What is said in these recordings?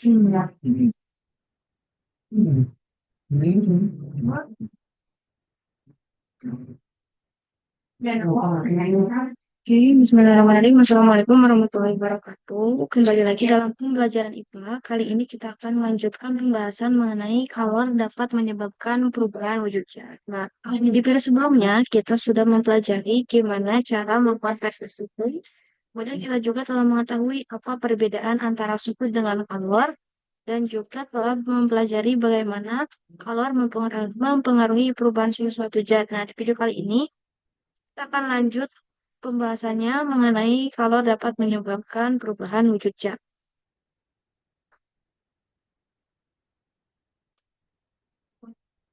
Oke, Bismillahirrahmanirrahim. Assalamualaikum warahmatullahi wabarakatuh. Kembali lagi dalam pembelajaran IPA. Kali ini kita akan melanjutkan pembahasan mengenai kalor dapat menyebabkan perubahan wujud zat. Nah, di periode sebelumnya kita sudah mempelajari gimana cara membuat versus suhu. Kemudian kita juga telah mengetahui apa perbedaan antara suhu dengan kalor dan juga telah mempelajari bagaimana kalor mempengaruhi perubahan suhu suatu zat. Nah, di video kali ini kita akan lanjut pembahasannya mengenai kalau dapat menyebabkan perubahan wujud zat.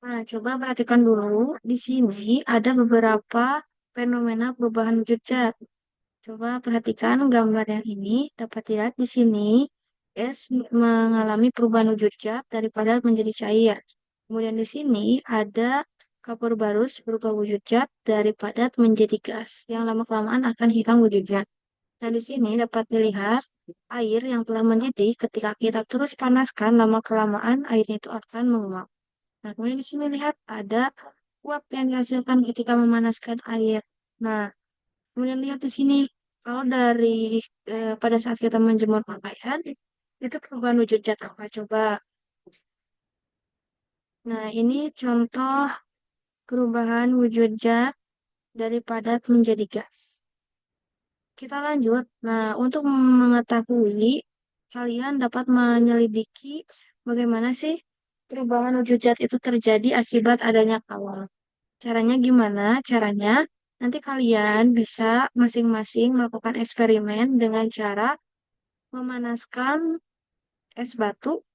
Nah, coba perhatikan dulu. Di sini ada beberapa fenomena perubahan wujud zat. Coba perhatikan gambar yang ini. Dapat dilihat di sini, es mengalami perubahan wujud zat dari padat menjadi cair. Kemudian di sini ada kapur barus berubah wujud zat dari padat menjadi gas, yang lama-kelamaan akan hilang wujudnya. Nah, di sini dapat dilihat air yang telah mendidih ketika kita terus panaskan lama-kelamaan airnya itu akan menguap. Nah, kemudian di sini lihat ada uap yang dihasilkan ketika memanaskan air. Nah, kemudian lihat di sini kalau dari pada saat kita menjemur pakaian itu perubahan wujud zat apa? Coba. Nah, ini contoh perubahan wujud zat dari padat menjadi gas. Kita lanjut. Nah, untuk mengetahui, kalian dapat menyelidiki bagaimana sih perubahan wujud zat itu terjadi akibat adanya kalor. Caranya gimana? Caranya nanti kalian bisa masing-masing melakukan eksperimen dengan cara memanaskan es batu,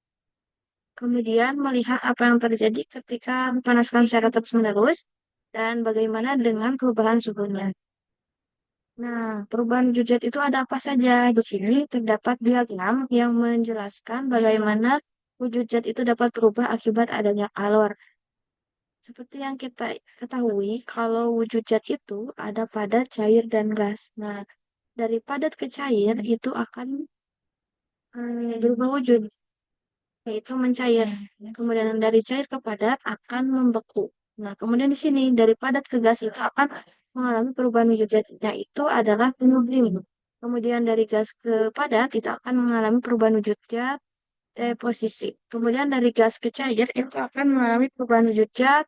kemudian melihat apa yang terjadi ketika dipanaskan secara terus-menerus, dan bagaimana dengan perubahan suhunya. Nah, perubahan wujud zat itu ada apa saja? Di sini terdapat diagram yang menjelaskan bagaimana wujud zat itu dapat berubah akibat adanya kalor. Seperti yang kita ketahui, kalau wujud zat itu ada padat, cair, dan gas. Nah, dari padat ke cair itu akan berubah wujud, yaitu mencair. Kemudian dari cair ke padat akan membeku. Nah, kemudian di sini dari padat ke gas itu akan mengalami perubahan wujud zatnya itu adalah penyublim. Kemudian dari gas ke padat itu akan mengalami perubahan wujud zat deposisi. Kemudian dari gas ke cair itu akan mengalami perubahan wujud zat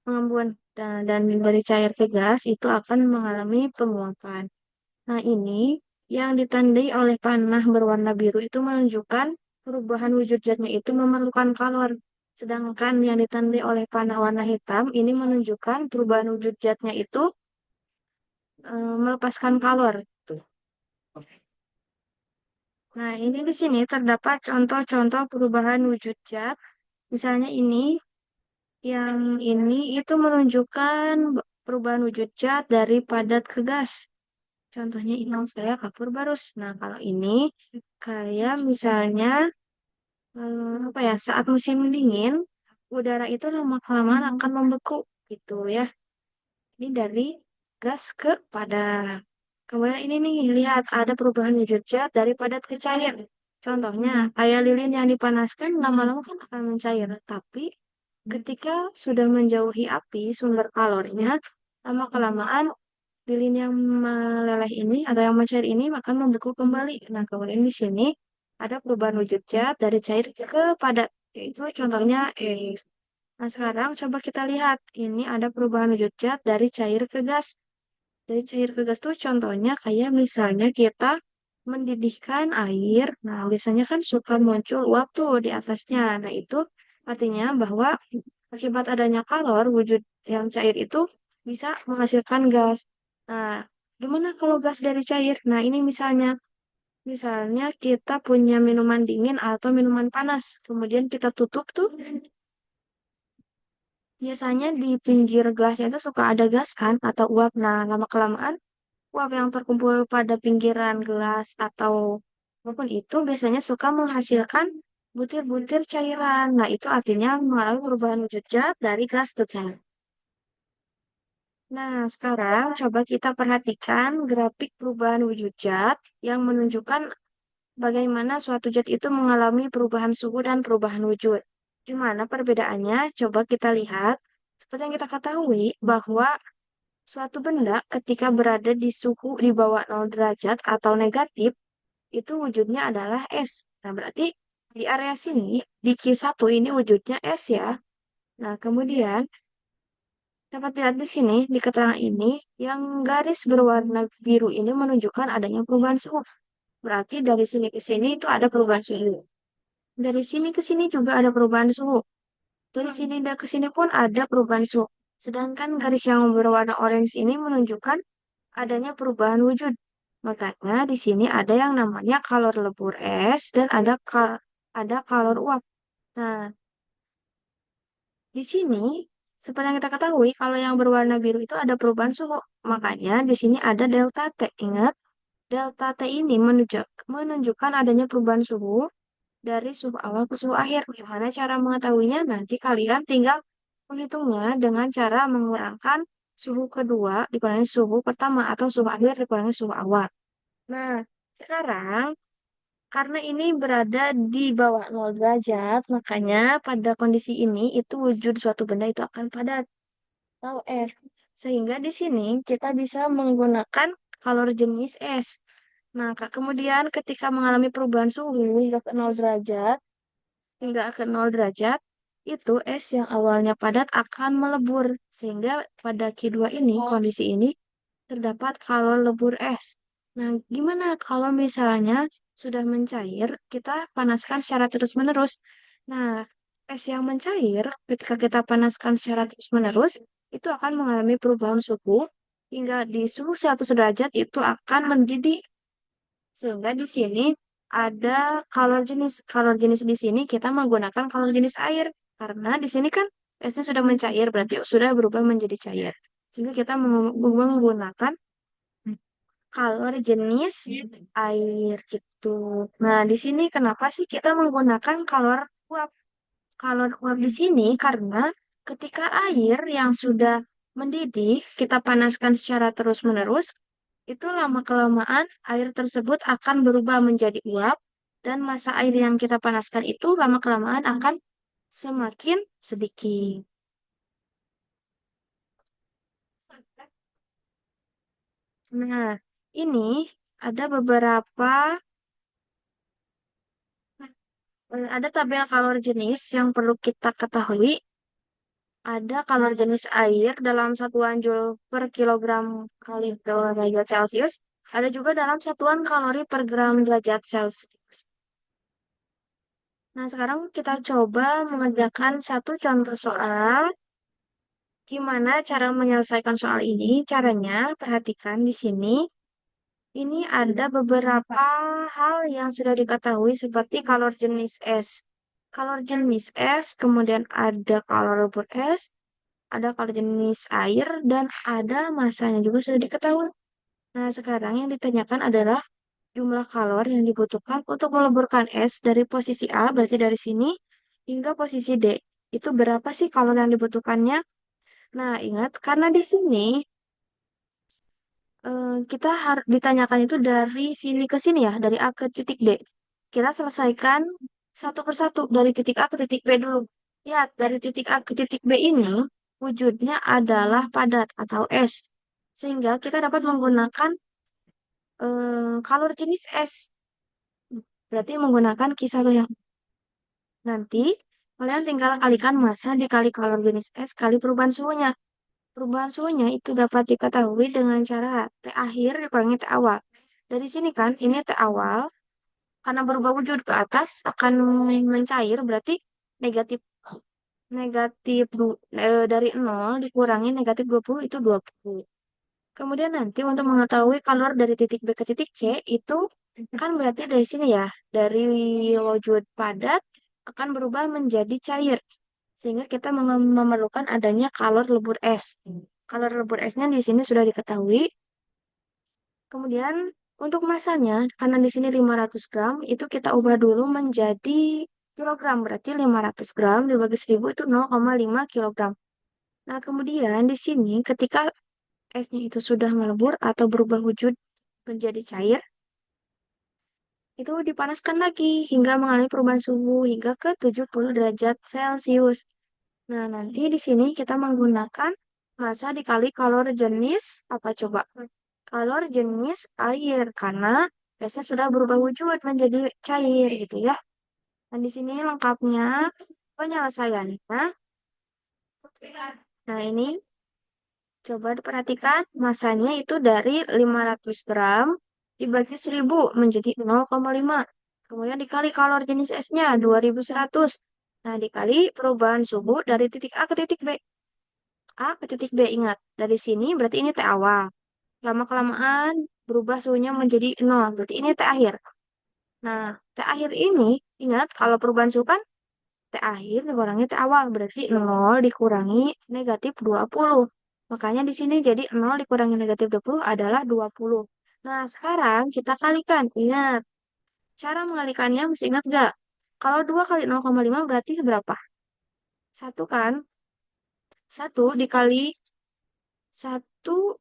pengembuan dan dari cair ke gas itu akan mengalami penguapan. Nah, ini yang ditandai oleh panah berwarna biru itu menunjukkan perubahan wujud zatnya itu memerlukan kalor. Sedangkan yang ditandai oleh panah warna hitam ini menunjukkan perubahan wujud zatnya itu melepaskan kalor. Tuh. Nah, ini di sini terdapat contoh-contoh perubahan wujud zat. Misalnya ini, yang ini itu menunjukkan perubahan wujud zat dari padat ke gas. Contohnya ini kayak kapur barus. Nah, kalau ini kayak misalnya apa ya, saat musim dingin, udara itu lama-kelamaan akan membeku gitu ya. Ini dari gas ke padat. Kemudian ini nih, lihat ada perubahan wujud zat dari padat ke cair. Contohnya, kayak lilin yang dipanaskan lama-lama kan akan mencair. Tapi ketika sudah menjauhi api, sumber kalornya, lama-kelamaan lilin yang meleleh ini atau yang mencair ini akan membeku kembali. Nah, kemudian di sini ada perubahan wujud zat dari cair ke padat. Yaitu contohnya es. Nah, sekarang coba kita lihat. Ini ada perubahan wujud zat dari cair ke gas. Dari cair ke gas tuh contohnya kayak misalnya kita mendidihkan air. Nah, biasanya kan suka muncul uap tuh di atasnya. Nah, itu artinya bahwa akibat adanya kalor, wujud yang cair itu bisa menghasilkan gas. Nah, gimana kalau gas dari cair? Nah, ini misalnya kita punya minuman dingin atau minuman panas. Kemudian kita tutup tuh. Biasanya di pinggir gelasnya itu suka ada gas kan atau uap. Nah, lama-kelamaan uap yang terkumpul pada pinggiran gelas atau apapun itu biasanya suka menghasilkan butir-butir cairan. Nah, itu artinya mengalami perubahan wujud zat dari gas ke cair. Nah, sekarang coba kita perhatikan grafik perubahan wujud zat yang menunjukkan bagaimana suatu zat itu mengalami perubahan suhu dan perubahan wujud. Gimana perbedaannya? Coba kita lihat. Seperti yang kita ketahui bahwa suatu benda ketika berada di suhu di bawah 0 derajat atau negatif, itu wujudnya adalah es. Nah, berarti di area sini, di Q1 ini wujudnya es ya. Nah, kemudian dapat dilihat di sini, di keterangan ini, yang garis berwarna biru ini menunjukkan adanya perubahan suhu. Berarti dari sini ke sini itu ada perubahan suhu. Dari sini ke sini juga ada perubahan suhu. Dari sini dan ke sini pun ada perubahan suhu. Sedangkan garis yang berwarna orange ini menunjukkan adanya perubahan wujud. Makanya di sini ada yang namanya kalor lebur es dan ada kalor uap. Nah, di sini seperti yang kita ketahui kalau yang berwarna biru itu ada perubahan suhu. Makanya di sini ada delta T. Ingat, delta T ini menunjukkan adanya perubahan suhu dari suhu awal ke suhu akhir. Gimana cara mengetahuinya? Nanti kalian tinggal menghitungnya dengan cara mengurangkan suhu kedua dikurangi suhu pertama atau suhu akhir dikurangi suhu awal. Nah, sekarang karena ini berada di bawah 0 derajat, makanya pada kondisi ini itu wujud suatu benda itu akan padat atau es. Sehingga di sini kita bisa menggunakan kalor jenis es. Nah, kemudian ketika mengalami perubahan suhu hingga ke 0 derajat, itu es yang awalnya padat akan melebur. Sehingga pada Q2 ini, kondisi ini, terdapat kalor lebur es. Nah, gimana kalau misalnya sudah mencair, kita panaskan secara terus-menerus. Nah, es yang mencair, ketika kita panaskan secara terus-menerus, itu akan mengalami perubahan suhu, hingga di suhu 100 derajat itu akan mendidih. Sehingga di sini ada kalor jenis. Kalor jenis di sini kita menggunakan kalor jenis air. Karena di sini kan esnya sudah mencair, berarti sudah berubah menjadi cair. Sehingga kita menggunakan kalor jenis air gitu. Nah, di sini kenapa sih kita menggunakan kalor uap? Kalor uap di sini karena ketika air yang sudah mendidih, kita panaskan secara terus-menerus, itu lama-kelamaan air tersebut akan berubah menjadi uap, dan massa air yang kita panaskan itu lama-kelamaan akan semakin sedikit. Nah, ini ada ada tabel kalor jenis yang perlu kita ketahui. Ada kalor jenis air dalam satuan joule per kilogram kali derajat Celcius. Ada juga dalam satuan kalori per gram derajat Celcius. Nah, sekarang kita coba mengerjakan satu contoh soal. Gimana cara menyelesaikan soal ini? Caranya, perhatikan di sini. Ini ada beberapa hal yang sudah diketahui seperti kalor jenis es. Kalor jenis es, kemudian ada kalor lebur es, ada kalor jenis air, dan ada masanya juga sudah diketahui. Nah, sekarang yang ditanyakan adalah jumlah kalor yang dibutuhkan untuk meleburkan es dari posisi A, berarti dari sini, hingga posisi D. Itu berapa sih kalor yang dibutuhkannya? Nah, ingat, karena di sini kita harus ditanyakan itu dari sini ke sini ya, dari A ke titik D. Kita selesaikan satu persatu dari titik A ke titik B dulu. Lihat, dari titik A ke titik B ini wujudnya adalah padat atau es. Sehingga kita dapat menggunakan kalor jenis es. Berarti menggunakan kisar yang nanti kalian tinggal kalikan massa dikali kalor jenis es kali perubahan suhunya. Perubahan suhunya itu dapat diketahui dengan cara T akhir dikurangi T awal. Dari sini kan, ini T awal, karena berubah wujud ke atas akan mencair, berarti negatif negatif dari 0 dikurangi negatif 20 itu 20. Kemudian nanti untuk mengetahui kalor dari titik B ke titik C itu kan berarti dari sini ya, dari wujud padat akan berubah menjadi cair. Sehingga kita memerlukan adanya kalor lebur es. Kalor lebur esnya di sini sudah diketahui. Kemudian untuk masanya, karena di sini 500 gram, itu kita ubah dulu menjadi kilogram. Berarti 500 gram dibagi 1000 itu 0,5 kilogram. Nah, kemudian di sini ketika esnya itu sudah melebur atau berubah wujud menjadi cair, itu dipanaskan lagi hingga mengalami perubahan suhu hingga ke 70 derajat Celcius. Nah, nanti di sini kita menggunakan massa dikali kalor jenis apa coba? Kalor jenis air karena esnya sudah berubah wujud menjadi cair gitu ya. Dan di sini lengkapnya penyelesaiannya. Nah, ini coba diperhatikan masanya itu dari 500 gram dibagi 1000 menjadi 0,5. Kemudian dikali kalor jenis esnya 2100. Nah, dikali perubahan suhu dari titik A ke titik B. A ke titik B, ingat. Dari sini berarti ini T awal. Lama-kelamaan berubah suhunya menjadi 0. Berarti ini T akhir. Nah, T akhir ini, ingat kalau perubahan suhu kan T akhir dikurangi T awal. Berarti 0 dikurangi negatif 20. Makanya di sini jadi 0 dikurangi negatif 20 adalah 20. Nah, sekarang kita kalikan. Ingat, cara mengalikannya mesti ingat gak? Kalau 2 kali 0,5 berarti berapa? Satu kan? Satu dikali satu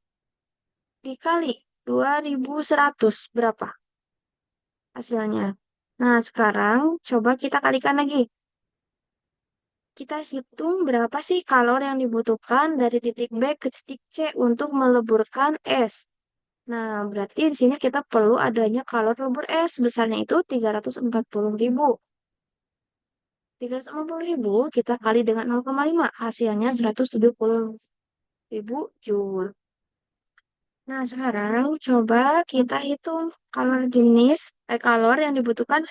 dikali 2100 berapa hasilnya? Nah, sekarang coba kita kalikan lagi. Kita hitung berapa sih kalor yang dibutuhkan dari titik B ke titik C untuk meleburkan es. Nah, berarti di sini kita perlu adanya kalor lebur es. Besarnya itu 340.000. 340.000 kita kali dengan 0,5. Hasilnya 170.000 Joule. Nah, sekarang coba kita hitung kalor yang dibutuhkan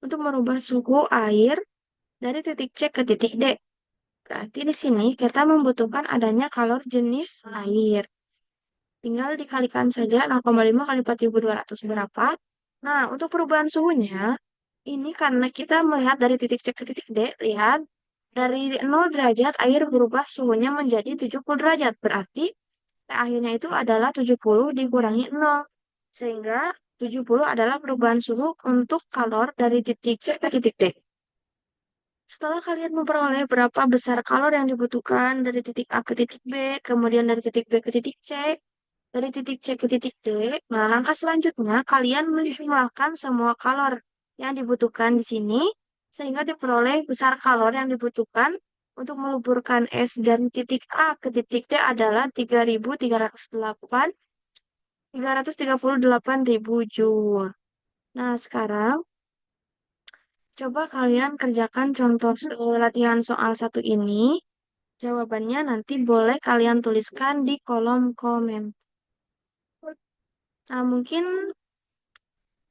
untuk merubah suhu air dari titik C ke titik D. Berarti di sini kita membutuhkan adanya kalor jenis air. Tinggal dikalikan saja 0,5 kali 4.200 berapa. Nah, untuk perubahan suhunya, ini karena kita melihat dari titik C ke titik D, lihat dari 0 derajat air berubah suhunya menjadi 70 derajat. Berarti akhirnya itu adalah 70 dikurangi 0. Sehingga 70 adalah perubahan suhu untuk kalor dari titik C ke titik D. Setelah kalian memperoleh berapa besar kalor yang dibutuhkan dari titik A ke titik B, kemudian dari titik B ke titik C, dari titik C ke titik D, nah langkah selanjutnya kalian menjumlahkan semua kalor yang dibutuhkan di sini, sehingga diperoleh besar kalor yang dibutuhkan untuk meluburkan es dari titik A ke titik D adalah 338.338.000 Joule. Nah, sekarang coba kalian kerjakan contoh latihan soal satu ini. Jawabannya nanti boleh kalian tuliskan di kolom komen. Nah, mungkin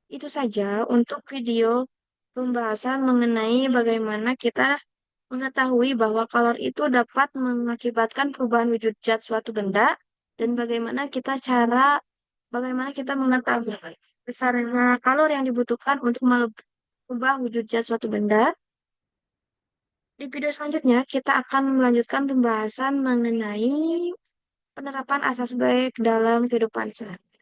itu saja untuk video pembahasan mengenai bagaimana kita mengetahui bahwa kalor itu dapat mengakibatkan perubahan wujud zat suatu benda dan bagaimana kita mengetahui besarnya kalor yang dibutuhkan untuk merubah wujud zat suatu benda. Di video selanjutnya, kita akan melanjutkan pembahasan mengenai penerapan asas baik dalam kehidupan sehari-hari.